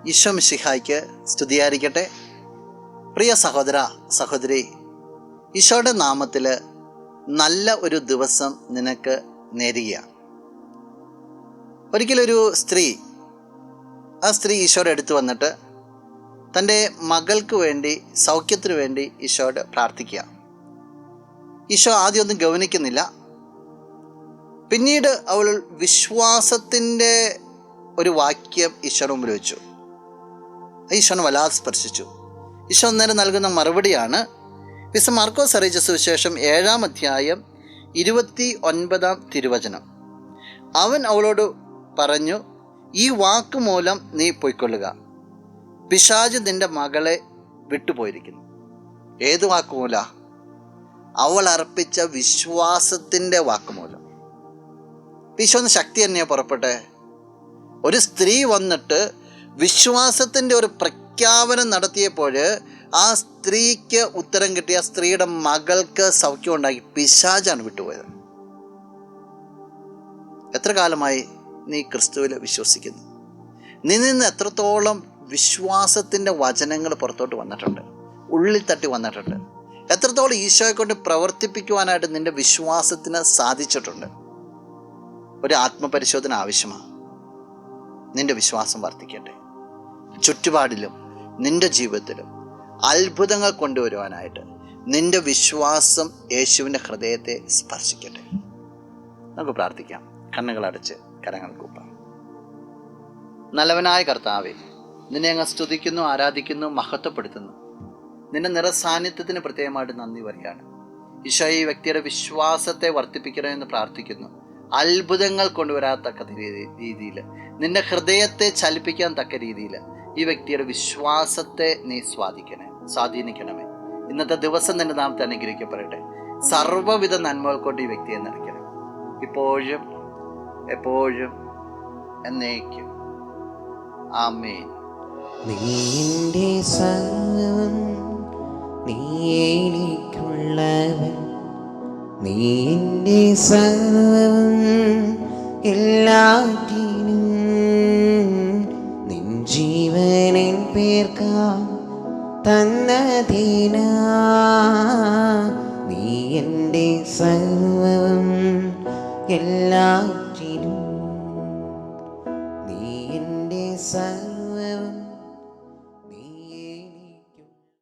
ഈശോ മിശിഹായ്ക്ക് സ്തുതിയായിരിക്കട്ടെ. പ്രിയ സഹോദര സഹോദരി, ഈശോയുടെ നാമത്തിൽ നല്ല ഒരു ദിവസം നിനക്ക് നേരുകയാണ്. ഒരിക്കലൊരു സ്ത്രീ ഈശോയുടെ അടുത്ത് വന്നിട്ട് തൻ്റെ മകൾക്ക് വേണ്ടി, സൗഖ്യത്തിന് വേണ്ടി ഈശോയോട് പ്രാർത്ഥിക്കുക. ഈശോ ആദ്യമൊന്നും ഗൗനിക്കുന്നില്ല. പിന്നീട് അവൾ വിശ്വാസത്തിൻ്റെ ഒരു വാക്യം ഈശോയുടെ മുമ്പിൽ വെച്ചു. ഈശോനെ വല്ലാതെ സ്പർശിച്ചു. ഈശോ നേരം നൽകുന്ന മറുപടിയാണ് വിശുദ്ധ മാർക്കോസ് അറിയിച്ച സുവിശേഷം 7-ാം അധ്യായം 29-ാം തിരുവചനം. അവൻ അവളോട് പറഞ്ഞു, ഈ വാക്കുമൂലം നീ പൊയ്ക്കൊള്ളുക, പിശാച് നിന്റെ മകളെ വിട്ടുപോയിരിക്കുന്നു. ഏത് വാക്കുമൂല? അവൾ അർപ്പിച്ച വിശ്വാസത്തിൻ്റെ വാക്കുമൂലം. ഈശോന്ന് ശക്തി തന്നെയാണ് പുറപ്പെട്ടെ. ഒരു സ്ത്രീ വന്നിട്ട് വിശ്വാസത്തിൻ്റെ ഒരു പ്രഖ്യാപനം നടത്തിയപ്പോൾ ആ സ്ത്രീക്ക് ഉത്തരം കിട്ടിയ സ്ത്രീയുടെ മകൾക്ക് സൗഖ്യം ഉണ്ടാക്കി. പിശാചാണ് വിട്ടുപോയത്. എത്ര കാലമായി നീ ക്രിസ്തുവിൽ വിശ്വസിക്കുന്നു? നിന്ന് എത്രത്തോളം വിശ്വാസത്തിൻ്റെ വചനങ്ങൾ പുറത്തോട്ട് വന്നിട്ടുണ്ട്, ഉള്ളിൽ തട്ടി വന്നിട്ടുണ്ട്? എത്രത്തോളം ഈശോയെ കൊണ്ട് പ്രവർത്തിപ്പിക്കുവാനായിട്ട് നിൻ്റെ വിശ്വാസത്തിന് സാധിച്ചിട്ടുണ്ട്? ഒരു ആത്മപരിശോധന ആവശ്യമാണ്. നിൻ്റെ വിശ്വാസം വർദ്ധിക്കട്ടെ. ചുറ്റുപാടിലും നിൻ്റെ ജീവിതത്തിലും അത്ഭുതങ്ങൾ കൊണ്ടുവരുവാനായിട്ട് നിൻ്റെ വിശ്വാസം യേശുവിൻ്റെ ഹൃദയത്തെ സ്പർശിക്കട്ടെ. നമുക്ക് പ്രാർത്ഥിക്കാം. കണ്ണുകളടച്ച് കരങ്ങൾ കൂപ്പാം. നല്ലവനായ കർത്താവേ, നിന്നെ അങ്ങ് സ്തുതിക്കുന്നു, ആരാധിക്കുന്നു, മഹത്വപ്പെടുത്തുന്നു. നിന്റെ നിറസാന്നിധ്യത്തിന് പ്രത്യേകമായിട്ട് നന്ദി പറയുകയാണ്. ഈശോ ഈ വ്യക്തിയുടെ വിശ്വാസത്തെ വർദ്ധിപ്പിക്കണമെന്ന് പ്രാർത്ഥിക്കുന്നു. അത്ഭുതങ്ങൾ കൊണ്ടുവരാത്തക്ക രീതിയിൽ, നിന്റെ ഹൃദയത്തെ ചലിപ്പിക്കാൻ തക്ക രീതിയിൽ ഈ വ്യക്തിയുടെ വിശ്വാസത്തെ നീ സ്വാധീനിക്കണമേ. ഇന്നത്തെ ദിവസം നിന്റെ നാമത്തെ അനുഗ്രഹിക്കപ്പെടട്ടെ. സർവ്വവിധ നന്മകൾ കൊണ്ട് ഈ വ്യക്തിയെ നിറയ്ക്കണം, ഇപ്പോഴും എപ്പോഴും എന്നേക്കും. ആമേൻ. നീന്റെ സർവ്വം, നീ എനിക്കുള്ളവൻ, നീന്റെ സർവ്വം എല്ലാറ്റിനും, നിൻ ജീവനിൻ പേർക്കാ തന്നതിനാ, നീ എൻ്റെ സർവ്വം എല്ലാ